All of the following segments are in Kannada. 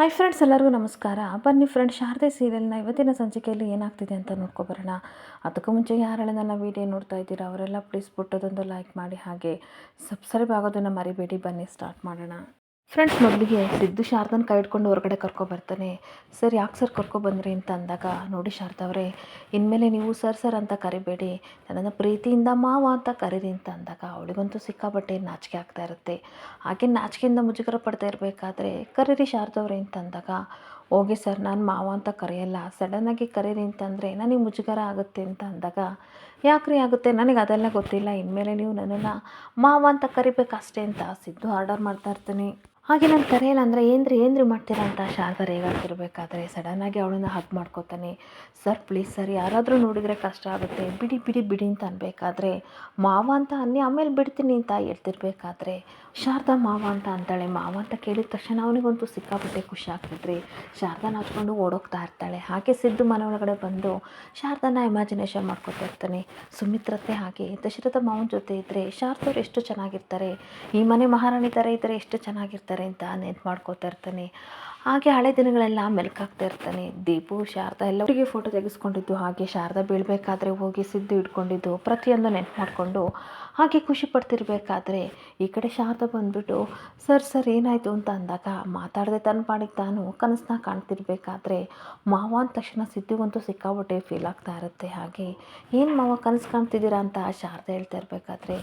ಹಾಯ್ ಫ್ರೆಂಡ್ಸ್, ಎಲ್ಲರಿಗೂ ನಮಸ್ಕಾರ. ಬನ್ನಿ ಫ್ರೆಂಡ್ಸ್, ಶಾರದೆ ಸೀರಿಯಲ್ನ ಇವತ್ತಿನ ಸಂಚಿಕೆಯಲ್ಲಿ ಏನಾಗ್ತಿದೆ ಅಂತ ನೋಡ್ಕೊಬರೋಣ. ಅದಕ್ಕೂ ಮುಂಚೆ ಯಾರೆಲ್ಲ ನನ್ನ ವೀಡಿಯೋ ನೋಡ್ತಾ ಇದ್ದೀರಾ ಅವರೆಲ್ಲ ಪ್ಲೀಸ್ ಪುಟ್ಟದೊಂದು ಲೈಕ್ ಮಾಡಿ, ಹಾಗೆ ಸಬ್ಸ್ಕ್ರೈಬ್ ಆಗೋದನ್ನು ಮರಿಬೇಡಿ. ಬನ್ನಿ ಸ್ಟಾರ್ಟ್ ಮಾಡೋಣ. ಫ್ರೆಂಡ್ಸ್, ಮೊದಲಿಗೆ ಸಿದ್ದು ಶಾರದನ ಕೈ ಹಿಡ್ಕೊಂಡು ಹೊರಗಡೆ ಕರ್ಕೊಬರ್ತಾನೆ. ಸರ್, ಯಾಕೆ ಸರ್ ಕರ್ಕೊಬಂದ್ರಿ ಅಂತ ಅಂದಾಗ, ನೋಡಿ ಶಾರದಾ ಅವರೇ, ಇನ್ಮೇಲೆ ನೀವು ಸರ್ ಅಂತ ಕರಿಬೇಡಿ, ನನ್ನನ್ನು ಪ್ರೀತಿಯಿಂದ ಮಾವ ಅಂತ ಕರೀರಿ ಅಂತ ಅಂದಾಗ ಅವಳಿಗಂತೂ ಸಿಕ್ಕಾಬಟ್ಟೆ ನಾಚಿಕೆ ಆಗ್ತಾ ಇರುತ್ತೆ. ಹಾಗೆ ನಾಚಿಕೆಯಿಂದ ಮುಜುಗರ ಪಡ್ತಾ ಇರಬೇಕಾದ್ರೆ, ಕರೀರಿ ಶಾರದಾ ಅವರೇ ಅಂತ ಅಂದಾಗ, ಹೋಗಿ ಸರ್, ನಾನು ಮಾವ ಅಂತ ಕರೆಯಲ್ಲ, ಸಡನ್ನಾಗಿ ಕರೀರಿ ಅಂತಂದರೆ ನನಗೆ ಮುಜುಗರ ಆಗುತ್ತೆ ಅಂತ ಅಂದಾಗ, ಯಾಕ್ರಿ ಆಗುತ್ತೆ, ನನಗೆ ಅದೆಲ್ಲ ಗೊತ್ತಿಲ್ಲ, ಇನ್ಮೇಲೆ ನೀವು ನನ್ನನ್ನು ಮಾವ ಅಂತ ಕರಿಬೇಕಷ್ಟೇ ಅಂತ ಸಿದ್ದು ಆರ್ಡರ್ ಮಾಡ್ತಾ ಇರ್ತಾನೆ. ಹಾಗೆ ನಾನು ಕರೆಯಲ್ಲ ಅಂದರೆ ಏನ್ರಿ ಮಾಡ್ತೀರಾ ಅಂತ ಶಾರದಾ ರೇಗಾಡ್ತಿರ್ಬೇಕಾದ್ರೆ ಸಡನ್ನಾಗಿ ಅವಳನ್ನು ಹಗ್ ಮಾಡ್ಕೋತಾನೆ. ಸರ್ ಪ್ಲೀಸ್ ಸರ್, ಯಾರಾದರೂ ನೋಡಿದರೆ ಕಷ್ಟ ಆಗುತ್ತೆ, ಬಿಡಿ ಅಂತ ಅನ್ಬೇಕಾದ್ರೆ, ಮಾವ ಅಂತ ಅನ್ನಿ ಆಮೇಲೆ ಬಿಡ್ತೀನಿ ಅಂತ ಹೇಳ್ತಿರ್ಬೇಕಾದ್ರೆ ಶಾರದಾ ಮಾವ ಅಂತ ಅಂತಾಳೆ. ಮಾವ ಅಂತ ಕೇಳಿದ ತಕ್ಷಣ ಅವನಿಗಂತೂ ಸಿಕ್ಕಾಪಟ್ಟೆ ಖುಷಿ ಆಗ್ತಿದ್ರಿ. ಶಾರದಾ ನಾಚ್ಕೊಂಡು ಓಡೋಗ್ತಾ ಇರ್ತಾಳೆ. ಹಾಗೆ ಸಿದ್ದು ಮನೆ ಒಳಗಡೆ ಬಂದು ಶಾರದಾನ ಇಮ್ಯಾಜಿನೇಷನ್ ಮಾಡ್ಕೊತಾ ಇರ್ತಾನೆ. ಸುಮಿತ್ರತೆ ಹಾಗೆ ದಶರಥ ಮಾವನ ಜೊತೆ ಇದ್ದರೆ ಶಾರದವ್ರು ಎಷ್ಟು ಚೆನ್ನಾಗಿರ್ತಾರೆ, ಈ ಮನೆ ಮಹಾರಾಣಿ ಥರ ಇದ್ದರೆ ಎಷ್ಟು ಚೆನ್ನಾಗಿರ್ತಾರೆ ಅಂತ ನೆನ್ಪು ಮಾಡ್ಕೋತಾ ಇರ್ತಾನೆ. ಹಾಗೆ ಹಳೆ ದಿನಗಳೆಲ್ಲ ಮೆಲ್ಕಾಗ್ತಾ ಇರ್ತಾನೆ. ದೀಪು ಶಾರದಾ ಎಲ್ಲ ಒಟ್ಟಿಗೆ ಫೋಟೋ ತೆಗೆಸ್ಕೊಂಡಿದ್ದು, ಹಾಗೆ ಶಾರದಾ ಬೀಳಬೇಕಾದ್ರೆ ಹೋಗಿ ಸಿದ್ದು ಇಟ್ಕೊಂಡಿದ್ದು ಪ್ರತಿಯೊಂದು ನೆನ್ಪು ಮಾಡಿಕೊಂಡು ಹಾಗೆ ಖುಷಿ ಪಡ್ತಿರ್ಬೇಕಾದ್ರೆ ಈ ಕಡೆ ಶಾರದಾ ಬಂದುಬಿಟ್ಟು ಸರ್ ಏನಾಯಿತು ಅಂತ ಅಂದಾಗ, ಮಾತಾಡದೆ ತನ್ನ ಪಾಡಿಗೆ ತಾನು ಕನಸನ್ನ ಕಾಣ್ತಿರ್ಬೇಕಾದ್ರೆ ಮಾವ ಅಂದ ತಕ್ಷಣ ಸಿದ್ದಿಗಂತೂ ಸಿಕ್ಕಾಬಿಟ್ಟೆ ಫೀಲ್ ಆಗ್ತಾ ಇರುತ್ತೆ. ಹಾಗೆ ಏನು ಮಾವ ಕನಸು ಕಾಣ್ತಿದ್ದೀರಾ ಅಂತ ಶಾರದಾ ಹೇಳ್ತಾ ಇರಬೇಕಾದ್ರೆ,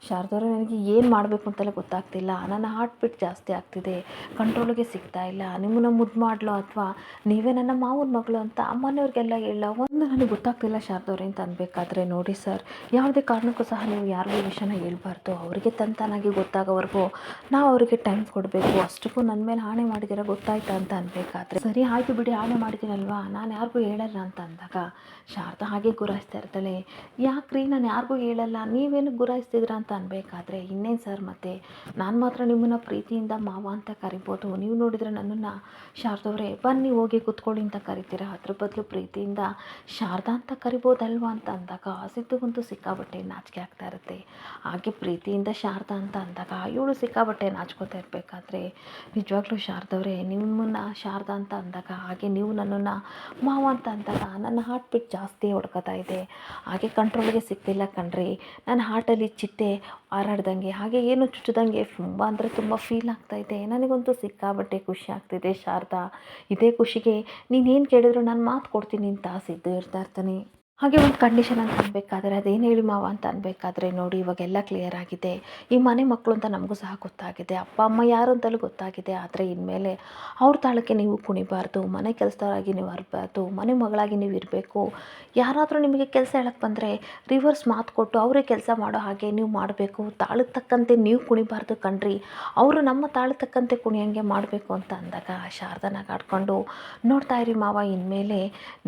ಶಾರದವ್ರೆ, ನನಗೆ ಏನು ಮಾಡಬೇಕು ಅಂತಲೇ ಗೊತ್ತಾಗ್ತಿಲ್ಲ, ನನ್ನ ಹಾರ್ಟ್ ಬೀಟ್ ಜಾಸ್ತಿ ಆಗ್ತಿದೆ, ಕಂಟ್ರೋಲಿಗೆ ಸಿಗ್ತಾ ಇಲ್ಲ, ನಿಮ್ಮನ್ನ ಮುದ್ದು ಮಾಡಲೋ ಅಥವಾ ನೀವೇ ನನ್ನ ಮಾವನ ಮಗಳು ಅಂತ ಮನೆಯವ್ರಿಗೆಲ್ಲ ಹೇಳ ಒಂದು ನನಗೆ ಗೊತ್ತಾಗ್ತಿಲ್ಲ ಶಾರದವ್ರೆ ಅಂತ ಅನ್ಬೇಕಾದ್ರೆ, ನೋಡಿ ಸರ್, ಯಾವುದೇ ಕಾರಣಕ್ಕೂ ಸಹ ನೀವು ಯಾರಿಗೂ ವಿಷಯನ ಹೇಳ್ಬಾರ್ದು, ಅವರಿಗೆ ತಂತಾನಾಗಿ ಗೊತ್ತಾಗೋವರೆಗೂ ನಾವು ಅವರಿಗೆ ಟೈಮ್ ಕೊಡಬೇಕು, ಅಷ್ಟಕ್ಕೂ ನನ್ನ ಮೇಲೆ ಆಣೆ ಮಾಡಿದ್ದೀರ ಗೊತ್ತಾಯ್ತಾ ಅಂತ ಅನ್ಬೇಕಾದ್ರೆ, ಸರಿ ಆಯಿತು ಬಿಡಿ, ಆಣೆ ಮಾಡಿದ್ದೀನಲ್ವಾ, ನಾನು ಯಾರಿಗೂ ಹೇಳಲ್ಲ ಅಂತ ಅಂದಾಗ ಶಾರದಾ ಹಾಗೆ ಗುರಾಯಿಸ್ತಾ ಇರ್ತಾಳೆ. ಯಾಕ್ರಿ, ನಾನು ಯಾರಿಗೂ ಹೇಳಲ್ಲ, ನೀವೇನು ಗುರಾಯಿಸ್ತಿದ್ರ ಅಂತ ಅನ್ಬೇಕಾದ್ರೆ, ಇನ್ನೇನು ಸರ್, ಮತ್ತೆ ನಾನು ಮಾತ್ರ ನಿಮ್ಮನ್ನು ಪ್ರೀತಿಯಿಂದ ಮಾವ ಅಂತ ಕರಿಬೋದು, ನೀವು ನೋಡಿದರೆ ನನ್ನನ್ನು ಶಾರದವ್ರೆ ಬನ್ನಿ ಹೋಗಿ ಕೂತ್ಕೊಳ್ಳಿ ಅಂತ ಕರಿತೀರ, ಅದ್ರ ಬದಲು ಪ್ರೀತಿಯಿಂದ ಶಾರದಾ ಅಂತ ಕರಿಬೋದಲ್ವಾ ಅಂತ ಅಂದಾಗ ಸಿದ್ದುಗಂತೂ ಸಿಕ್ಕಾಬಟ್ಟೆ ನಾಚಿಕೆ ಆಗ್ತಾ ಇರುತ್ತೆ. ಹಾಗೆ ಪ್ರೀತಿಯಿಂದ ಶಾರದಾ ಅಂತ ಅಂದಾಗ ಇವಳು ಸಿಕ್ಕಾಬಟ್ಟೆ ನಾಚ್ಕೋತಾ ಇರಬೇಕಾದ್ರೆ, ನಿಜವಾಗ್ಲೂ ಶಾರದವ್ರೆ, ನಿಮ್ಮನ್ನು ಶಾರದಾ ಅಂತ ಅಂದಾಗ, ಹಾಗೆ ನೀವು ನನ್ನನ್ನು ಮಾವ ಅಂತ ಅಂದಾಗ ನನ್ನ ಹಾರ್ಟ್ ಬೀಟ್ ಜಾಸ್ತಿ ಹೊಡ್ಕೋತಾ ಇದೆ, ಹಾಗೆ ಕಂಟ್ರೋಲಿಗೆ ಸಿಗ್ತಿಲ್ಲ ಕಣ್ರಿ, ನನ್ನ ಹಾರ್ಟಲ್ಲಿ ಚಿಟ್ಟೆ ಹಾರಾಡ್ದಂಗೆ, ಹಾಗೆ ಏನು ಚುಚ್ಚದಂಗೆ ತುಂಬ ಅಂದರೆ ತುಂಬ ಫೀಲ್ ಆಗ್ತಾಯಿದೆ, ನನಗಂತೂ ಸಿಕ್ಕಾಬಟ್ಟೆ ಖುಷಿ ಆಗ್ತಿದೆ ಶಾರದಾ, ಇದೇ ಖುಷಿಗೆ ನೀನೇನು ಕೇಳಿದ್ರು ನಾನು ಮಾತು ಕೊಡ್ತೀನಿ ಅಂತ ಸಿದ್ದು ಇರ್ತಾ ಇರ್ತಾನೆ. ಹಾಗೆ ಒಂದು ಕಂಡೀಷನ್ ಅಂತ ಅನ್ಬೇಕಾದ್ರೆ, ಅದೇನು ಹೇಳಿ ಮಾವ ಅಂತ ಅನ್ಬೇಕಾದ್ರೆ, ನೋಡಿ ಇವಾಗೆಲ್ಲ ಕ್ಲಿಯರ್ ಆಗಿದೆ, ಈ ಮನೆ ಮಕ್ಕಳು ಅಂತ ನಮಗೂ ಸಹ ಗೊತ್ತಾಗಿದೆ, ಅಪ್ಪ ಅಮ್ಮ ಯಾರು ಅಂತಲೂ ಗೊತ್ತಾಗಿದೆ, ಆದರೆ ಇನ್ಮೇಲೆ ಅವ್ರ ತಾಳಕ್ಕೆ ನೀವು ಕುಣಿಬಾರ್ದು, ಮನೆ ಕೆಲಸದವರಾಗಿ ನೀವು ಇರಬಾರ್ದು, ಮನೆ ಮಗಳಾಗಿ ನೀವು ಇರಬೇಕು, ಯಾರಾದರೂ ನಿಮಗೆ ಕೆಲಸ ಹೇಳಕ್ಕೆ ಬಂದರೆ ರಿವರ್ಸ್ ಮಾತು ಕೊಟ್ಟು ಅವರೇ ಕೆಲಸ ಮಾಡೋ ಹಾಗೆ ನೀವು ಮಾಡಬೇಕು, ತಾಳಕ್ಕೆ ತಕ್ಕಂತೆ ನೀವು ಕುಣಿಬಾರ್ದು ಕಣ್ರಿ, ಅವರು ನಮ್ಮ ತಾಳಕ್ಕೆ ತಕ್ಕಂತೆ ಕುಣಿಯಂಗೆ ಮಾಡಬೇಕು ಅಂತ ಅಂದಾಗ ಶಾರದಾನ ಕಾಡ್ಕೊಂಡು, ನೋಡ್ತಾ ಇರಿ ಮಾವ, ಇನ್ಮೇಲೆ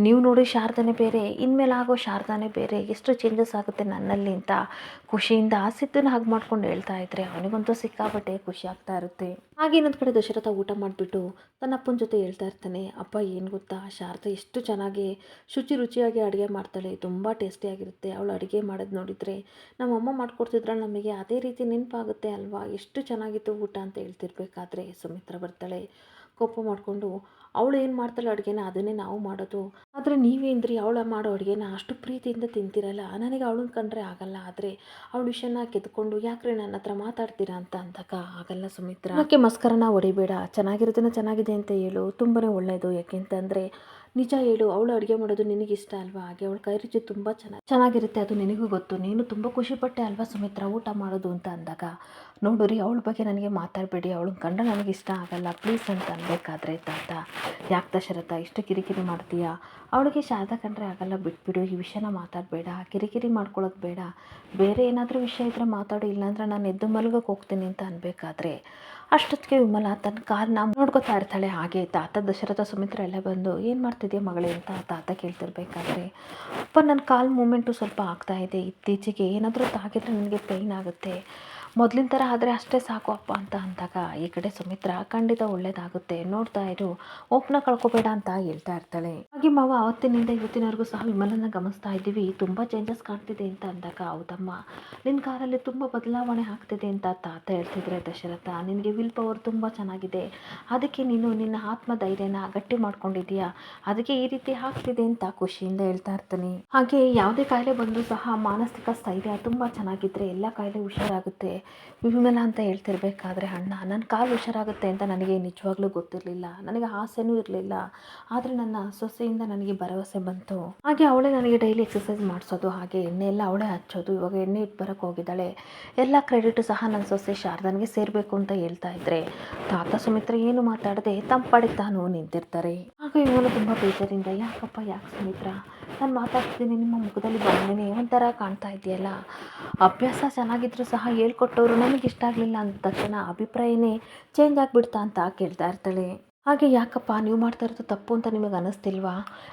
ನೀವು ನೋಡಿ ಶಾರದಾನೇ ಬೇರೆ, ಇನ್ಮೇಲೆ ಆಗೋ ಶಾರದಾನೇ ಬೇರೆ, ಎಷ್ಟು ಚೇಂಜಸ್ ಆಗುತ್ತೆ ನನ್ನಲ್ಲಿ ಅಂತ ಖುಷಿಯಿಂದ ಸಿದ್ದನ್ನ ಹಾಗೆ ಮಾಡ್ಕೊಂಡು ಹೇಳ್ತಾ ಇದ್ರೆ ಅವನಿಗಂತೂ ಸಿಕ್ಕಾಬಟ್ಟೆ ಖುಷಿ ಆಗ್ತಾ ಇರುತ್ತೆ. ಹಾಗೆ ಇನ್ನೊಂದು ಕಡೆ ದಶರಥ ಊಟ ಮಾಡಿಬಿಟ್ಟು ತನ್ನ ಅಪ್ಪನ ಜೊತೆ ಹೇಳ್ತಾ ಇರ್ತಾನೆ, ಅಪ್ಪ ಏನು ಗೊತ್ತಾ, ಶಾರದಾ ಎಷ್ಟು ಚೆನ್ನಾಗಿ ರುಚಿಯಾಗಿ ಅಡುಗೆ ಮಾಡ್ತಾಳೆ, ತುಂಬ ಟೇಸ್ಟಿಯಾಗಿರುತ್ತೆ, ಅವಳು ಅಡುಗೆ ಮಾಡೋದು ನೋಡಿದರೆ ನಮ್ಮಮ್ಮ ಮಾಡಿಕೊಡ್ತಿದ್ರೆ ನಮಗೆ ಅದೇ ರೀತಿ ನೆನಪಾಗುತ್ತೆ ಅಲ್ವಾ, ಎಷ್ಟು ಚೆನ್ನಾಗಿತ್ತು ಊಟ ಅಂತ ಹೇಳ್ತಿರ್ಬೇಕಾದ್ರೆ ಸುಮಿತ್ರ ಬರ್ತಾಳೆ. ಕೋಪ ಮಾಡಿಕೊಂಡು, ಅವಳು ಏನು ಮಾಡ್ತಾಳೆ ಅಡುಗೆನ ಅದನ್ನೇ ನಾವು ಮಾಡೋದು, ಆದರೆ ನೀವೇನ್ರಿ ಅವಳ ಮಾಡೋ ಅಡುಗೆನ ಅಷ್ಟು ಪ್ರೀತಿಯಿಂದ ತಿಂತಿರಲ್ಲ, ನನಗೆ ಅವಳನ್ನ ಕಂಡ್ರೆ ಆಗಲ್ಲ, ಆದರೆ ಅವಳ ವಿಷಯನ ಕೆತ್ಕೊಂಡು ಯಾಕ್ರೆ ನನ್ನ ಹತ್ರ ಮಾತಾಡ್ತೀರಾ ಅಂತ ಅಂದಾಗ, ಆಗಲ್ಲ ಸುಮಿತ್ರ, ಅದಕ್ಕೆ ಮಸ್ಕರನ ಹೊಡಿಬೇಡ, ಚೆನ್ನಾಗಿರೋದನ್ನ ಚೆನ್ನಾಗಿದೆ ಅಂತ ಹೇಳು, ತುಂಬಾ ಒಳ್ಳೆಯದು, ಯಾಕೆಂತಂದರೆ ನಿಜ ಹೇಳು, ಅವಳು ಅಡುಗೆ ಮಾಡೋದು ನಿನಗಿಷ್ಟ ಅಲ್ವಾ, ಹಾಗೆ ಅವಳ ಕೈ ರುಚಿ ತುಂಬ ಚೆನ್ನಾಗಿರುತ್ತೆ, ಅದು ನಿನಗೂ ಗೊತ್ತು, ನೀನು ತುಂಬ ಖುಷಿಪಟ್ಟೆ ಅಲ್ವಾ ಸುಮಿತ್ರ ಊಟ ಮಾಡೋದು ಅಂತ ಅಂದಾಗ, ನೋಡುರಿ ಅವಳ ಬಗ್ಗೆ ನನಗೆ ಮಾತಾಡಬೇಡಿ, ಅವಳು ಕಂಡ್ರೆ ನನಗೆ ಇಷ್ಟ ಆಗಲ್ಲ ಪ್ಲೀಸ್ ಅಂತ ಅನ್ಬೇಕಾದ್ರೆ ತಾತ, ಯಾಕೆ ದಶರಥ ಇಷ್ಟು ಕಿರಿಕಿರಿ ಮಾಡ್ತೀಯಾ, ಅವಳಿಗೆ ಶಾರದಾ ಕಂಡ್ರೆ ಆಗಲ್ಲ, ಬಿಟ್ಬಿಡು, ಈ ವಿಷಯನ ಮಾತಾಡಬೇಡ, ಕಿರಿಕಿರಿ ಮಾಡ್ಕೊಳ್ಳೋದು ಬೇಡ, ಬೇರೆ ಏನಾದರೂ ವಿಷಯ ಇದ್ದರೆ ಮಾತಾಡು, ಇಲ್ಲಾಂದ್ರೆ ನಾನು ಎದ್ದು ಮಲಗಕ್ಕೆ ಹೋಗ್ತೀನಿ ಅಂತ ಅನ್ಬೇಕಾದ್ರೆ ಅಷ್ಟೊತ್ತಿಗೆ ವಿಮಲ ತನ್ನ ಕಾರನ್ನ ನೋಡ್ಕೊತಾ ಇರ್ತಾಳೆ. ಹಾಗೆ ತಾತ ದಶರಥ ಸುಮಿತ್ರ ಎಲ್ಲ ಬಂದು, ಏನು ಮಾಡ್ತಿದ್ಯಾ ಮಗಳೇ ಅಂತ ತಾತ ಕೇಳ್ತಿರ್ಬೇಕಾದ್ರೆ, ಅಪ್ಪ ನನ್ನ ಕಾಲು ಮೂಮೆಂಟು ಸ್ವಲ್ಪ ಆಗ್ತಾ ಇದೆ, ಇತ್ತೀಚೆಗೆ ಏನಾದರೂ ತಾಗಿದ್ರೆ ನನಗೆ ಪೇಯ್ನ್ ಆಗುತ್ತೆ, ಮೊದಲಿನ ಥರ ಆದರೆ ಅಷ್ಟೇ ಸಾಕು ಅಪ್ಪ ಅಂತ ಅಂದಾಗ ಈ ಕಡೆ ಸುಮಿತ್ರಾ ಖಂಡಿತ ಒಳ್ಳೇದಾಗುತ್ತೆ, ನೋಡ್ತಾ ಇರು, ಒಪ್ಪನ್ನ ಕಳ್ಕೊಬೇಡ ಅಂತ ಹೇಳ್ತಾ ಇರ್ತಾಳೆ. ಹಾಗೆ ಮಾವ ಅವತ್ತಿನಿಂದ ಇವತ್ತಿನವರೆಗೂ ಸಹ ವಿಮಲನ್ನ ಗಮನಿಸ್ತಾ ಇದ್ದೀವಿ, ತುಂಬ ಚೇಂಜಸ್ ಕಾಣ್ತಿದೆ ಅಂತ ಅಂದಾಗ ಹೌದಮ್ಮ, ನಿನ್ನ ಕಾರಲ್ಲಿ ತುಂಬ ಬದಲಾವಣೆ ಆಗ್ತಿದೆ ಅಂತ ತಾತ ಹೇಳ್ತಿದ್ರೆ ದಶರಥ, ನಿನಗೆ ವಿಲ್ ಪವರ್ ತುಂಬ ಚೆನ್ನಾಗಿದೆ, ಅದಕ್ಕೆ ನೀನು ನಿನ್ನ ಆತ್ಮಧೈರ್ಯನ ಗಟ್ಟಿ ಮಾಡ್ಕೊಂಡಿದ್ದೀಯಾ, ಅದಕ್ಕೆ ಈ ರೀತಿ ಆಗ್ತಿದೆ ಅಂತ ಖುಷಿಯಿಂದ ಹೇಳ್ತಾ ಇರ್ತಾನೆ. ಹಾಗೆ ಯಾವುದೇ ಕಾಯಿಲೆ ಬಂದರೂ ಸಹ ಮಾನಸಿಕ ಸ್ಥೈರ್ಯ ತುಂಬ ಚೆನ್ನಾಗಿದ್ದರೆ ಎಲ್ಲ ಕಾಯಿಲೆ ಹುಷಾರಾಗುತ್ತೆ ವಿಮಲ ಅಂತ ಹೇಳ್ತಿರ್ಬೇಕಾದ್ರೆ, ಅಣ್ಣ ನನ್ನ ಕಾಲು ಹುಷಾರಾಗುತ್ತೆ ಅಂತ ನನಗೆ ನಿಜವಾಗ್ಲೂ ಗೊತ್ತಿರಲಿಲ್ಲ, ನನಗೆ ಆಸೆನೂ ಇರಲಿಲ್ಲ, ಆದರೆ ನನ್ನ ಸೊಸೆಯಿಂದ ನನಗೆ ಭರವಸೆ ಬಂತು. ಹಾಗೆ ಅವಳೇ ನನಗೆ ಡೈಲಿ ಎಕ್ಸಸೈಸ್ ಮಾಡಿಸೋದು, ಹಾಗೆ ಎಣ್ಣೆ ಎಲ್ಲ ಅವಳೇ ಹಚ್ಚೋದು, ಇವಾಗ ಎಣ್ಣೆ ಇಟ್ಟು ಬರೋಕ್ಕೆ ಹೋಗಿದ್ದಾಳೆ, ಎಲ್ಲ ಕ್ರೆಡಿಟು ಸಹ ನನ್ನ ಸೊಸೆ ಶಾರದನಿಗೆ ಸೇರಬೇಕು ಅಂತ ಹೇಳ್ತಾ ಇದ್ರೆ ತಾತ ಸುಮಿತ್ರ ಏನು ಮಾತಾಡದೆ ತಂಪಾಡಿ ತಾನು ನಿಂತಿರ್ತಾರೆ. ಆಗ ಇವನು ತುಂಬ ಬೇಜಾರಿಂದ, ಯಾಕಪ್ಪ ಯಾಕೆ ಸುಮಿತ್ರ, ನಾನು ಮಾತಾಡ್ತಿದ್ದೀನಿ, ನಿಮ್ಮ ಮುಖದಲ್ಲಿ ಭಾವನೆ ಒಂಥರ ಕಾಣ್ತಾ ಇದೆಯಲ್ಲ, ಅಭ್ಯಾಸ ಚೆನ್ನಾಗಿದ್ರು ಸಹ ಹೇಳ್ಕೊಟ್ಟವರು ನನಗೆ ಇಷ್ಟ ಆಗಲಿಲ್ಲ ಅಂದ ತಕ್ಷಣ ಅಭಿಪ್ರಾಯನೇ ಚೇಂಜ್ ಆಗಿಬಿಡ್ತಾ ಅಂತ ಕೇಳ್ತಾ ಇರ್ತಾಳೆ. ಹಾಗೆ ಯಾಕಪ್ಪ ನೀವು ಮಾಡ್ತಾ ಇರೋದು ತಪ್ಪು ಅಂತ ನಿಮಗೆ ಅನ್ನಿಸ್ತಿಲ್ವಾ,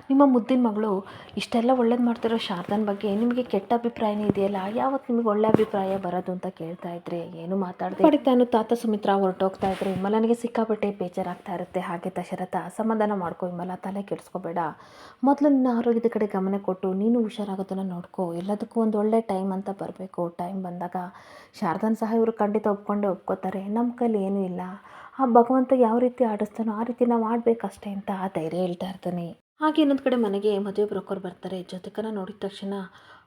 ನಿಮ್ಮ ಮುದ್ದಿನ ಮಗಳು ಇಷ್ಟೆಲ್ಲ ಒಳ್ಳೇದು ಮಾಡ್ತಿರೋ ಶಾರದನ ಬಗ್ಗೆ ನಿಮಗೆ ಕೆಟ್ಟ ಅಭಿಪ್ರಾಯನೇ ಇದೆಯಲ್ಲ, ಯಾವತ್ತು ನಿಮಗೆ ಒಳ್ಳೆ ಅಭಿಪ್ರಾಯ ಬರೋದು ಅಂತ ಕೇಳ್ತಾ ಇದ್ರೆ ಏನು ಮಾತಾಡದೆ ಪಡಿತಾನು ತಾತ ಸುಮಿತ್ರ ಹೊರಟೋಗ್ತಾ ಇದ್ರೆ ವಿಮಲನಿಗೆ ಸಿಕ್ಕಾಪಟ್ಟೆ ಬೇಜಾರಾಗ್ತಾ ಇರುತ್ತೆ. ಹಾಗೆ ದಶರಥ ಸಮಾಧಾನ ಮಾಡ್ಕೊ ವಿಮಲ, ತಲೆ ಕೆಡಿಸ್ಕೋಬೇಡ, ಮೊದಲು ನಿನ್ನ ಆರೋಗ್ಯದ ಕಡೆ ಗಮನ ಕೊಟ್ಟು ನೀನು ಹುಷಾರಾಗೋದನ್ನು ನೋಡ್ಕೋ, ಎಲ್ಲದಕ್ಕೂ ಒಂದು ಒಳ್ಳೆ ಟೈಮ್ ಅಂತ ಬರಬೇಕು, ಟೈಮ್ ಬಂದಾಗ ಶಾರದನ್ ಸಹ ಇವರು ಖಂಡಿತ ಒಪ್ಕೋತಾರೆ, ನಮ್ಮ ಕೈಲಿ ಏನೂ ಇಲ್ಲ, ಆ ಭಗವಂತ ಯಾವ ರೀತಿ ಆಡಿಸ್ತಾನೋ ಆ ರೀತಿ ನಾವು ಆಡಬೇಕಷ್ಟೇ ಅಂತ ಧೈರ್ಯ ಹೇಳ್ತಾ ಇರ್ತಾನೆ. ಹಾಗೆ ಇನ್ನೊಂದು ಕಡೆ ಮನೆಗೆ ಮದುವೆ ಬ್ರೋಕರ್ ಬರ್ತಾರೆ. ಜ್ಯೋತಿಕನ ನೋಡಿದ ತಕ್ಷಣ,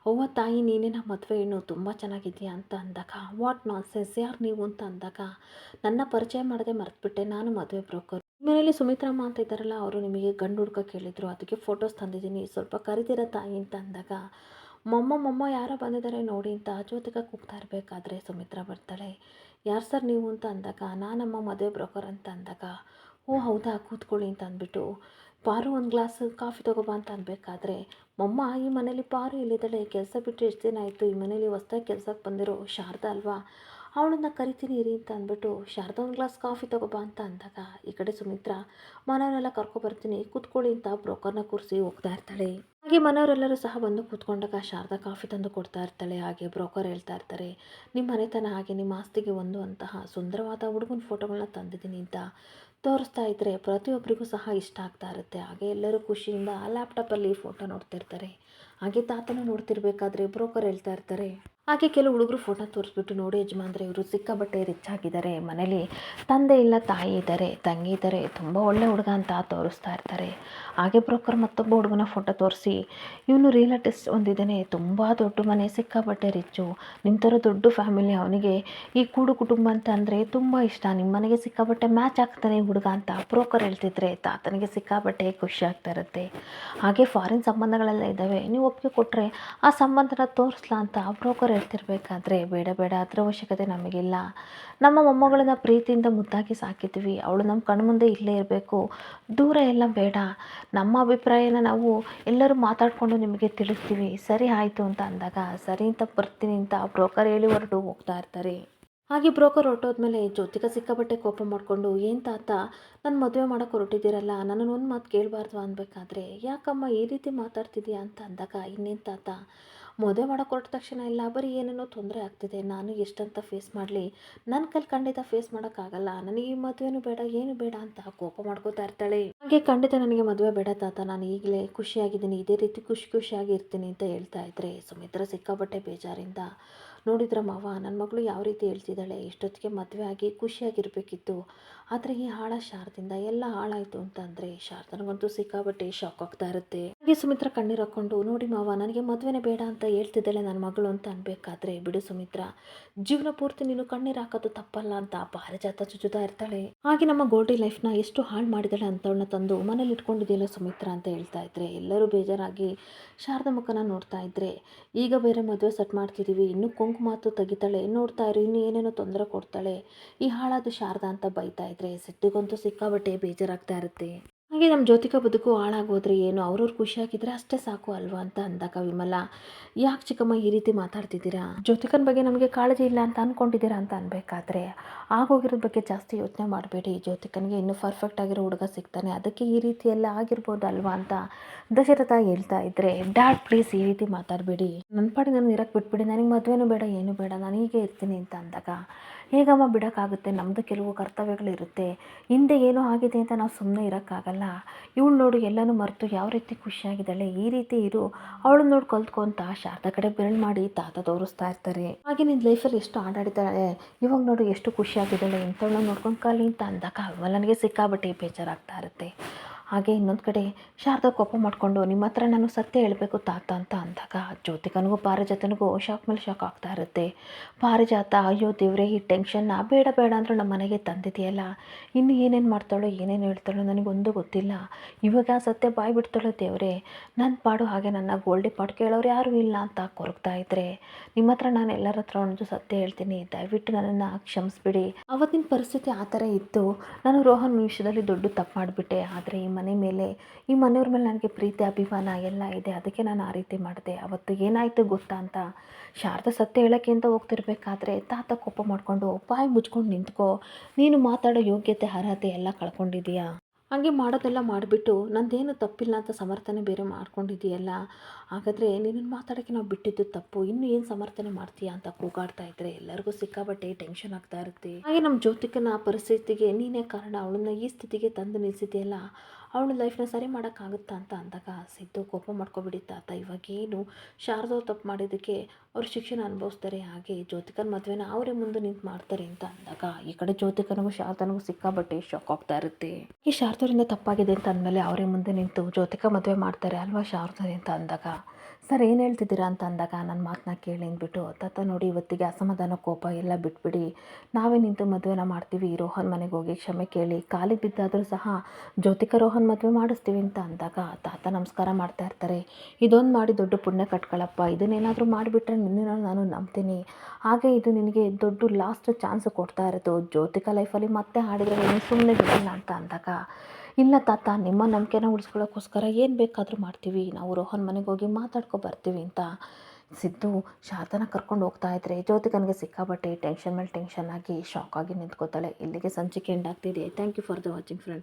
ಅವ್ವ ತಾಯಿ ನೀನೇ ನಮ್ಮ ಮದುವೆ ಹೆಣ್ಣು, ತುಂಬ ಚೆನ್ನಾಗಿದೆಯಾ ಅಂತ ಅಂದಾಗ, ವಾಟ್ ನಾನ್ಸೆನ್ಸ್, ಯಾರು ನೀವು ಅಂತ ಅಂದಾಗ, ನನ್ನ ಪರಿಚಯ ಮಾಡದೆ ಮರೆತುಬಿಟ್ಟೆ, ನಾನು ಮದುವೆ ಬ್ರೋಕರ್, ಮನೆಯಲ್ಲಿ ಸುಮಿತ್ರಮ್ಮ ಅಂತ ಇದ್ದಾರಲ್ಲ ಅವರು ನಿಮಗೆ ಗಂಡು ಹುಡ್ಕ ಕೇಳಿದ್ರು, ಅದಕ್ಕೆ ಫೋಟೋಸ್ ತಂದಿದ್ದೀನಿ, ಸ್ವಲ್ಪ ಕರಿತೀರ ತಾಯಿ ಅಂತ ಅಂದಾಗ, ಮೊಮ್ಮ ಯಾರೋ ಬಂದಿದ್ದಾರೆ ನೋಡಿ ಅಂತ ಜ್ಯೋತಿಕ ಕೂಗ್ತಾ ಇರಬೇಕಾದ್ರೆ ಸುಮಿತ್ರ ಬರ್ತಾಳೆ. ಯಾರು ಸರ್ ನೀವು ಅಂತ ಅಂದಾಗ, ನಾನಮ್ಮ ಮದುವೆ ಬ್ರೋಕರ್ ಅಂತ ಅಂದಾಗ, ಓ ಹೌದಾ ಕೂತ್ಕೊಳ್ಳಿ ಅಂತ ಅಂದ್ಬಿಟ್ಟು, ಪಾರು ಒಂದು ಗ್ಲಾಸ್ ಕಾಫಿ ತೊಗೊಬಾ ಅಂತ ಅನ್ಬೇಕಾದ್ರೆ, ಮೊಮ್ಮ ಈ ಮನೇಲಿ ಪಾರು ಎಲ್ಲಿದ್ದಾಳೆ, ಕೆಲಸ ಬಿಟ್ಟು ಎಷ್ಟು ದಿನ ಆಯಿತು, ಈ ಮನೇಲಿ ಹೊಸ್ದಾಗಿ ಕೆಲಸಕ್ಕೆ ಬಂದಿರೋ ಶಾರದಾ ಅಲ್ವಾ, ಅವಳನ್ನ ಕರಿತೀನಿ ಇರಿ ಅಂತ ಅಂದ್ಬಿಟ್ಟು ಶಾರದಾ ಒಂದು ಗ್ಲಾಸ್ ಕಾಫಿ ತೊಗೊಬಾ ಅಂತ ಅಂದಾಗ, ಈ ಕಡೆ ಸುಮಿತ್ರ ಮನೆಯವರೆಲ್ಲ ಕರ್ಕೊಬರ್ತೀನಿ ಕೂತ್ಕೊಳ್ಳಿ ಅಂತ ಬ್ರೋಕರ್ನ ಕೂರಿಸಿ ಹೋಗ್ತಾ ಇರ್ತಾಳೆ. ಹಾಗೆ ಮನೆಯವರೆಲ್ಲರೂ ಸಹ ಬಂದು ಕೂತ್ಕೊಂಡಾಗ ಶಾರದಾ ಕಾಫಿ ತಂದು ಕೊಡ್ತಾ ಇರ್ತಾಳೆ. ಹಾಗೆ ಬ್ರೋಕರ್ ಹೇಳ್ತಾ ಇರ್ತಾರೆ, ನಿಮ್ಮ ಮನೆತನ ಹಾಗೆ ನಿಮ್ಮ ಆಸ್ತಿಗೆ ಹೊಂದುವಂತಹ ಸುಂದರವಾದ ಹುಡುಗನ ಫೋಟೋಗಳನ್ನ ತಂದಿದ್ದೀನಿ ಅಂತ ತೋರಿಸ್ತಾ ಇದ್ದರೆ ಪ್ರತಿಯೊಬ್ಬರಿಗೂ ಸಹ ಇಷ್ಟ ಆಗ್ತಾ ಇರುತ್ತೆ. ಹಾಗೆ ಎಲ್ಲರೂ ಖುಷಿಯಿಂದ ಲ್ಯಾಪ್ಟಾಪಲ್ಲಿ ಫೋಟೋ ನೋಡ್ತಿರ್ತಾರೆ. ಹಾಗೆ ತಾತನ ನೋಡ್ತಿರ್ಬೇಕಾದ್ರೆ ಬ್ರೋಕರ್ ಹೇಳ್ತಾ ಇರ್ತಾರೆ. ಹಾಗೆ ಕೆಲವು ಹುಡುಗರು ಫೋಟೋ ತೋರಿಸ್ಬಿಟ್ಟು, ನೋಡಿ ಯಜಮಾನ್ರೆ ಇವರು ಸಿಕ್ಕಾಬಟ್ಟೆ ರಿಚ್ ಆಗಿದ್ದಾರೆ, ಮನೇಲಿ ತಂದೆ ಇಲ್ಲ ತಾಯಿ ಇದ್ದಾರೆ, ತಂಗಿ ಇದ್ದಾರೆ, ತುಂಬ ಒಳ್ಳೆ ಹುಡುಗ ಅಂತ ತೋರಿಸ್ತಾ ಇರ್ತಾರೆ. ಹಾಗೆ ಬ್ರೋಕರ್ ಮತ್ತೊಬ್ಬ ಹುಡುಗನ ಫೋಟೋ ತೋರಿಸಿ, ಇವನು ರಿಯಲ್ ಆರ್ಟಿಸ್ಟ್ ಹೊಂದಿದ್ದಾನೆ, ತುಂಬ ದೊಡ್ಡ ಮನೆ, ಸಿಕ್ಕಾಬಟ್ಟೆ ರಿಚ್ಚು, ನಿಮ್ಮ ಥರ ದೊಡ್ಡ ಫ್ಯಾಮಿಲಿ, ಅವನಿಗೆ ಈ ಕೂಡು ಕುಟುಂಬ ಅಂತ ಅಂದರೆ ತುಂಬ ಇಷ್ಟ, ನಿಮ್ಮ ಮನೆಗೆ ಸಿಕ್ಕಾಬಟ್ಟೆ ಮ್ಯಾಚ್ ಆಗ್ತಾನೆ ಹುಡುಗ ಅಂತ ಬ್ರೋಕರ್ ಹೇಳ್ತಿದ್ರೆ ತಾತನಿಗೆ ಸಿಕ್ಕಾಬಟ್ಟೆ ಖುಷಿ ಆಗ್ತಾ ಇರುತ್ತೆ. ಹಾಗೆ ಫಾರಿನ್ ಸಂಬಂಧಗಳೆಲ್ಲ ಇದ್ದಾವೆ, ನೀವು ಒಪ್ಪಿಗೆ ಕೊಟ್ಟರೆ ಆ ಸಂಬಂಧನ ತೋರಿಸ್ಲಾ ಅಂತ ಬ್ರೋಕರ್ ಹೇಳ್ತಿರ್ಬೇಕಾದ್ರೆ, ಬೇಡ ಅದರ ಅವಶ್ಯಕತೆ ನಮಗಿಲ್ಲ, ನಮ್ಮ ಮೊಮ್ಮಗಳನ್ನ ಪ್ರೀತಿಯಿಂದ ಮುದ್ದಾಗಿ ಸಾಕಿದ್ವಿ, ಅವಳು ನಮ್ಮ ಕಣ್ಮುಂದೆ ಇಲ್ಲೇ ಇರಬೇಕು, ದೂರ ಎಲ್ಲ ಬೇಡ, ನಮ್ಮ ಅಭಿಪ್ರಾಯನ ನಾವು ಎಲ್ಲರೂ ಮಾತಾಡಿಕೊಂಡು ನಿಮಗೆ ತಿಳಿಸ್ತೀವಿ, ಸರಿ ಆಯಿತು ಅಂತ ಅಂದಾಗ, ಸರಿ ಅಂತ ಬರ್ತೀನಿ ಅಂತ ಬ್ರೋಕರ್ ಹೇಳಿ ಹೊರಟು ಹೋಗ್ತಾ ಇರ್ತಾರೆ. ಹಾಗೆ ಬ್ರೋಕರ್ ಹೊರಟೋದ್ಮೇಲೆ ಜ್ಯೋತಿಕ ಸಿಕ್ಕಾಪಟ್ಟೆ ಕೋಪ ಮಾಡಿಕೊಂಡು, ಏನು ತಾತ ನನ್ನ ಮದುವೆ ಮಾಡೋಕ್ಕೆ ಹೊರಟಿದ್ದೀರಲ್ಲ, ನನ್ನನ್ನು ಒಂದು ಮಾತು ಕೇಳಬಾರ್ದು ಅನ್ಬೇಕಾದ್ರೆ, ಯಾಕಮ್ಮ ಈ ರೀತಿ ಮಾತಾಡ್ತಿದ್ದೀಯಾ ಅಂತ ಅಂದಾಗ, ಇನ್ನೇನು ತಾತ ಮದುವೆ ಮಾಡೋಕ್ಕೆ ಹೊರಟ ತಕ್ಷಣ ಎಲ್ಲ ಬರೀ ಏನೇನೋ ತೊಂದರೆ ಆಗ್ತಿದೆ, ನಾನು ಎಷ್ಟಂತ ಫೇಸ್ ಮಾಡಲಿ, ನನ್ನ ಕೈಲಿ ಖಂಡಿತ ಫೇಸ್ ಮಾಡೋಕ್ಕಾಗಲ್ಲ, ನನಗೆ ಈ ಮದುವೆನೂ ಬೇಡ ಏನು ಬೇಡ ಅಂತ ಕೋಪ ಮಾಡ್ಕೋತಾ ಇರ್ತಾಳೆ. ಹಾಗೆ ಖಂಡಿತ ನನಗೆ ಮದುವೆ ಬೇಡ ತಾತ, ನಾನು ಈಗಲೇ ಖುಷಿಯಾಗಿದ್ದೀನಿ, ಇದೇ ರೀತಿ ಖುಷಿಯಾಗಿ ಇರ್ತೀನಿ ಅಂತ ಹೇಳ್ತಾ ಇದ್ರೆ ಸುಮಿತ್ರ ಸಿಕ್ಕಾಪಟ್ಟೆ ಬೇಜಾರಿಂದ, ನೋಡಿದ್ರ ಮಾವ ನನ್ನ ಮಗಳು ಯಾವ ರೀತಿ ಹೇಳ್ತಿದ್ದಾಳೆ, ಇಷ್ಟೊತ್ತಿಗೆ ಮದುವೆ ಆಗಿ ಖುಷಿಯಾಗಿರಬೇಕಿತ್ತು, ಆದರೆ ಈ ಹಾಳ ಶಾರದಿಂದ ಎಲ್ಲ ಹಾಳಾಯಿತು ಅಂತ ಅಂದರೆ ಶಾರದನಿಗಂತೂ ಸಿಕ್ಕಾಪಟ್ಟೆ ಶಾಕ್ ಆಗ್ತಾ ಇರುತ್ತೆ. ಹಾಗೆ ಸುಮಿತ್ರ ಕಣ್ಣೀರು ಹಾಕ್ಕೊಂಡು, ನೋಡಿ ಮಾವ ನನಗೆ ಮದುವೆನೇ ಬೇಡ ಅಂತ ಹೇಳ್ತಿದ್ದಾಳೆ ನನ್ನ ಮಗಳು ಅಂತ ಅನ್ಬೇಕಾದ್ರೆ, ಬಿಡು ಸುಮಿತ್ರ, ಜೀವನ ಪೂರ್ತಿ ನೀನು ಕಣ್ಣೀರು ಹಾಕೋದು ತಪ್ಪಲ್ಲ ಅಂತ ಪಾರಿಜಾತ ಚುಚ್ಚುತ್ತಾ ಇರ್ತಾಳೆ. ಹಾಗೆ ನಮ್ಮ ಗೋಲ್ಡಿ ಲೈಫ್ನ ಎಷ್ಟು ಹಾಳು ಮಾಡಿದಾಳೆ ಅಂತವಳನ್ನ ತಂದು ಮನೇಲಿ ಇಟ್ಕೊಂಡಿದೆಯಲ್ಲ ಸುಮಿತ್ರ ಅಂತ ಹೇಳ್ತಾ ಇದ್ರೆ ಎಲ್ಲರೂ ಬೇಜಾರಾಗಿ ಶಾರದಾ ಮುಖನ ನೋಡ್ತಾ ಇದ್ರೆ, ಈಗ ಬೇರೆ ಮದುವೆ ಸೆಟ್ ಮಾಡ್ತಿದ್ದೀವಿ, ಇನ್ನೂ ಕೊಂಕು ಮಾತು ತೆಗಿತಾಳೆ, ನೋಡ್ತಾ ಇರು ಇನ್ನೂ ಏನೇನೋ ತೊಂದರೆ ಕೊಡ್ತಾಳೆ, ಈ ಹಾಳಾದ ಶಾರದಾ ಅಂತ ಬೈತಾ ಇದ್ರೆ ಸಿಟ್ಟಿಗಂತೂ ಸಿಕ್ಕಾಬಟ್ಟೆ ಬೇಜಾರಾಗ್ತಾ ಇರುತ್ತೆ. ಹಾಗೆ ನಮ್ಮ ಜ್ಯೋತಿಕಾ ಬದುಕು ಹಾಳಾಗೋದ್ರೆ ಏನು, ಅವ್ರವ್ರು ಖುಷಿಯಾಗಿದ್ರೆ ಅಷ್ಟೇ ಸಾಕು ಅಲ್ವಾ ಅಂತ ಅಂದಾಗ ವಿಮಲ, ಯಾಕೆ ಚಿಕ್ಕಮ್ಮ ಈ ರೀತಿ ಮಾತಾಡ್ತಿದ್ದೀರಾ, ಜ್ಯೋತಿಕನ ಬಗ್ಗೆ ನಮಗೆ ಕಾಳಜಿ ಇಲ್ಲ ಅಂತ ಅಂದ್ಕೊಂಡಿದ್ದೀರಾ ಅಂತ ಅನ್ಬೇಕಾದ್ರೆ ಆಗೋಗಿರೋದ್ರ ಬಗ್ಗೆ ಜಾಸ್ತಿ ಯೋಚನೆ ಮಾಡಬೇಡಿ, ಜ್ಯೋತಿಕನಿಗೆ ಇನ್ನೂ ಪರ್ಫೆಕ್ಟ್ ಆಗಿರೋ ಹುಡುಗ ಸಿಗ್ತಾನೆ, ಅದಕ್ಕೆ ಈ ರೀತಿ ಎಲ್ಲ ಆಗಿರ್ಬೋದು ಅಲ್ವಾ ಅಂತ ದಶರಥ ಹೇಳ್ತಾ ಇದ್ದರೆ, ಡ್ಯಾಡ್ ಪ್ಲೀಸ್ ಈ ರೀತಿ ಮಾತಾಡಬೇಡಿ, ನನ್ನ ಪಾಡಿಗೆ ನಾನು ಇರಕ್ಕೆ ಬಿಟ್ಬಿಡಿ, ನನಗೆ ಮದುವೆನೂ ಬೇಡ ಏನೂ ಬೇಡ, ನಾನು ಹೀಗೆ ಇರ್ತೀನಿ ಅಂತ ಅಂದಾಗ, ಹೇಗಮ್ಮ ಬಿಡೋಕ್ಕಾಗುತ್ತೆ, ನಮ್ಮದು ಕೆಲವು ಕರ್ತವ್ಯಗಳಿರುತ್ತೆ, ಹಿಂದೆ ಏನೋ ಆಗಿದೆ ಅಂತ ನಾವು ಸುಮ್ಮನೆ ಇರೋಕ್ಕಾಗಲ್ಲ, ಇವಳು ನೋಡು ಎಲ್ಲನೂ ಮರೆತು ಯಾವ ರೀತಿ ಖುಷಿಯಾಗಿದ್ದಾಳೆ, ಈ ರೀತಿ ಇರು, ಅವಳು ನೋಡಿ ಕಲ್ತ್ಕೊ ಅಂತ ಶಾರದಾ ಕಡೆ ಬೆರಳು ಮಾಡಿ ತಾತ ತೋರಿಸ್ತಾ ಇರ್ತಾರೆ. ಹಾಗೆ ನಿನ್ನ ಲೈಫಲ್ಲಿ ಎಷ್ಟು ಆಡಾಡಿದ್ದಾಳೆ, ಇವಾಗ ನೋಡು ಎಷ್ಟು ಖುಷಿಯಾಗಿದ್ದಾಳೆ, ಇಂಥವಳನ್ನ ನೋಡ್ಕೊಂಡು ಕಲಿ ಅಂತ ಅಂದಾಗ ನನಗೆ ಸಿಕ್ಕಾಬಟ್ಟೆ ಬೇಜಾರಾಗ್ತಾ ಇರುತ್ತೆ. ಹಾಗೆ ಇನ್ನೊಂದು ಕಡೆ ಶಾರದಾ ಕೋಪ ಮಾಡಿಕೊಂಡು, ನಿಮ್ಮ ಹತ್ರ ನಾನು ಸತ್ಯ ಹೇಳಬೇಕು ತಾತ ಅಂತ ಅಂದಾಗ ಜ್ಯೋತಿಕನಿಗೂ ಪಾರಿಜಾತನಿಗೂ ಶಾಕ್ ಮೇಲೆ ಶಾಕ್ ಆಗ್ತಾ ಇರುತ್ತೆ. ಪಾರಿಜಾತ, ಅಯ್ಯೋ ದೇವ್ರೆ, ಈ ಟೆನ್ಷನ್ನ ಬೇಡ ಬೇಡ ಅಂದರೂ ನಮ್ಮ ಮನೆಗೆ ತಂದಿದೆಯಲ್ಲ, ಇನ್ನು ಏನೇನು ಮಾಡ್ತಾಳೋ ಏನೇನು ಹೇಳ್ತಾಳೋ ನನಗೊಂದು ಗೊತ್ತಿಲ್ಲ, ಇವಾಗ ಸತ್ಯ ಬಾಯಿ ಬಿಡ್ತಾಳೋ ದೇವ್ರೆ, ನನ್ನ ಪಾಡು ಹಾಗೆ ನನ್ನ ಗೋಲ್ಡಿ ಪಾಡು ಕೇಳೋರು ಯಾರೂ ಇಲ್ಲ ಅಂತ ಕೊರಗ್ತಾ ಇದ್ದರೆ, ನಿಮ್ಮ ಹತ್ರ ನಾನು ಎಲ್ಲರ ಹತ್ರ ಒಂದು ಸತ್ಯ ಹೇಳ್ತೀನಿ, ದಯವಿಟ್ಟು ನನ್ನನ್ನು ಕ್ಷಮಿಸ್ಬಿಡಿ, ಅವತ್ತಿನ ಪರಿಸ್ಥಿತಿ ಆ ಥರ ಇತ್ತು, ನಾನು ರೋಹನ್ ವಿಷಯದಲ್ಲಿ ದೊಡ್ಡ ತಪ್ಪು ಮಾಡಿಬಿಟ್ಟೆ, ಆದರೆ ಈ ಮನೆ ಮೇಲೆ, ಈ ಮನೆಯವ್ರ ಮೇಲೆ ನನಗೆ ಪ್ರೀತಿ ಅಭಿಮಾನ ಎಲ್ಲ ಇದೆ, ಅದಕ್ಕೆ ನಾನು ಆ ರೀತಿ ಮಾಡಿದೆ, ಅವತ್ತು ಏನಾಯಿತು ಗೊತ್ತಾ ಅಂತ ಶಾರದಾ ಸತ್ಯ ಹೇಳೋಕ್ಕೆ ಅಂತ ಹೋಗ್ತಿರ್ಬೇಕಾದ್ರೆ ತಾತ ಕೋಪ ಮಾಡಿಕೊಂಡು, ಬಾಯಿ ಮುಚ್ಕೊಂಡು ನಿಂತ್ಕೋ, ನೀನು ಮಾತಾಡೋ ಯೋಗ್ಯತೆ ಅರ್ಹತೆ ಎಲ್ಲ ಕಳ್ಕೊಂಡಿದ್ದೀಯಾ, ಹಾಗೆ ಮಾಡೋದೆಲ್ಲ ಮಾಡಿಬಿಟ್ಟು ನಂದೇನು ತಪ್ಪಿಲ್ಲ ಅಂತ ಸಮರ್ಥನೆ ಬೇರೆ ಮಾಡ್ಕೊಂಡಿದ್ದೀಯಲ್ಲ, ಹಾಗಾದರೆ ನಿನ್ನನ್ನು ಮಾತಾಡೋಕ್ಕೆ ನಾವು ಬಿಟ್ಟಿದ್ದು ತಪ್ಪು, ಇನ್ನು ಏನು ಸಮರ್ಥನೆ ಮಾಡ್ತೀಯಾ ಅಂತ ಕೂಗಾಡ್ತಾ ಇದ್ದರೆ ಎಲ್ಲರಿಗೂ ಸಿಕ್ಕಾಬಟ್ಟೆ ಟೆನ್ಷನ್ ಆಗ್ತಾ ಇರುತ್ತೆ. ಹಾಗೆ ನಮ್ಮ ಜ್ಯೋತಿಕನ ಪರಿಸ್ಥಿತಿಗೆ ನೀನೇ ಕಾರಣ, ಅವಳನ್ನ ಈ ಸ್ಥಿತಿಗೆ ತಂದು ನಿಲ್ಲಿಸಿದೆಯಲ್ಲ, ಅವಳ ಲೈಫ್ನ ಸರಿ ಮಾಡೋಕ್ಕಾಗುತ್ತಾ ಅಂತ ಅಂದಾಗ ಸಿದ್ದು ಕೋಪ ಮಾಡ್ಕೊಬಿಡಿ ತಾತ, ಇವಾಗೇನು ಶಾರದಾ ತಪ್ಪು ಮಾಡಿದ್ದಕ್ಕೆ ಅವ್ರು ಶಿಕ್ಷೆನ ಅನುಭವಿಸ್ತಾರೆ, ಹಾಗೆ ಜ್ಯೋತಿಕನ ಮದುವೆನ ಅವರೇ ಮುಂದೆ ನಿಂತು ಮಾಡ್ತಾರೆ ಅಂತ ಅಂದಾಗ ಈ ಕಡೆ ಜ್ಯೋತಿಕನಿಗೂ ಶಾರದಾನಿಗೂ ಸಿಕ್ಕಾಬಟ್ಟೆ ಶಾಕ್ ಆಗ್ತಾ ಇರುತ್ತೆ. ಈ ಶಾರದರಿಂದ ತಪ್ಪಾಗಿದೆ ಅಂತ ಅಂದಮೇಲೆ ಅವರೇ ಮುಂದೆ ನಿಂತು ಜ್ಯೋತಿಕಾ ಮದುವೆ ಮಾಡ್ತಾರೆ ಅಲ್ವಾ ಶಾರದಾ ಅಂತ ಅಂದಾಗ, ಸರ್ ಏನು ಹೇಳ್ತಿದ್ದೀರಾ ಅಂತ ಅಂದಾಗ, ನನ್ನ ಮಾತನ್ನ ಕೇಳಿ ಅಂದ್ಬಿಟ್ಟು, ತಾತ ನೋಡಿ ಇವತ್ತಿಗೆ ಅಸಮಾಧಾನ ಕೋಪ ಎಲ್ಲ ಬಿಟ್ಬಿಡಿ, ನಾವೇ ನಿಂತು ಮದುವೆನ ಮಾಡ್ತೀವಿ, ರೋಹನ್ ಮನೆಗೆ ಹೋಗಿ ಕ್ಷಮೆ ಕೇಳಿ, ಕಾಲಿಗೆ ಬಿದ್ದಾದರೂ ಸಹ ಜ್ಯೋತಿಕಾ ರೋಹನ್ ಮದುವೆ ಮಾಡಿಸ್ತೀವಿ ಅಂತ ಅಂದಾಗ ತಾತ ನಮಸ್ಕಾರ ಮಾಡ್ತಾ ಇರ್ತಾರೆ. ಇದೊಂದು ಮಾಡಿ ದೊಡ್ಡ ಪುಣ್ಯ ಕಟ್ಕೊಳ್ಳಪ್ಪ, ಇದನ್ನೇನಾದರೂ ಮಾಡಿಬಿಟ್ರೆ ನಿನ್ನ ನಾನು ನಂಬ್ತೀನಿ, ಹಾಗೆ ಇದು ನಿನಗೆ ದೊಡ್ಡ ಲಾಸ್ಟ್ ಚಾನ್ಸ್ ಕೊಡ್ತಾ ಇರೋದು, ಜ್ಯೋತಿಕಾ ಲೈಫಲ್ಲಿ ಮತ್ತೆ ಹಾಡಿದರೆ ನೀನು ಸುಮ್ಮನೆ ಬಿಡಲ್ಲ ಅಂತ ಅಂದಾಗ, ಇಲ್ಲ ತಾತ, ನಿಮ್ಮ ನಂಬಿಕೆನ ಉಳಿಸ್ಕೊಳ್ಳೋಕ್ಕೋಸ್ಕರ ಏನು ಬೇಕಾದರೂ ಮಾಡ್ತೀವಿ, ನಾವು ರೋಹನ್ ಮನೆಗೆ ಹೋಗಿ ಮಾತಾಡ್ಕೊ ಬರ್ತೀವಿ ಅಂತ ಸಿದ್ದು ಶಾರದಾನ ಕರ್ಕೊಂಡು ಹೋಗ್ತಾ ಇದ್ದರೆ ಜ್ಯೋತಿಕನಿಗೆ ಸಿಕ್ಕಾಬಟ್ಟೆ ಟೆನ್ಷನ್ ಮೇಲೆ ಟೆನ್ಷನ್ ಆಗಿ ಶಾಕ್ ಆಗಿ ನಿಂತ್ಕೋತಾಳೆ. ಇಲ್ಲಿಗೆ ಸಂಚಿಕೆ ಎಂಡ್ ಆಗ್ತಿದೆ. Thank you for the watching friends.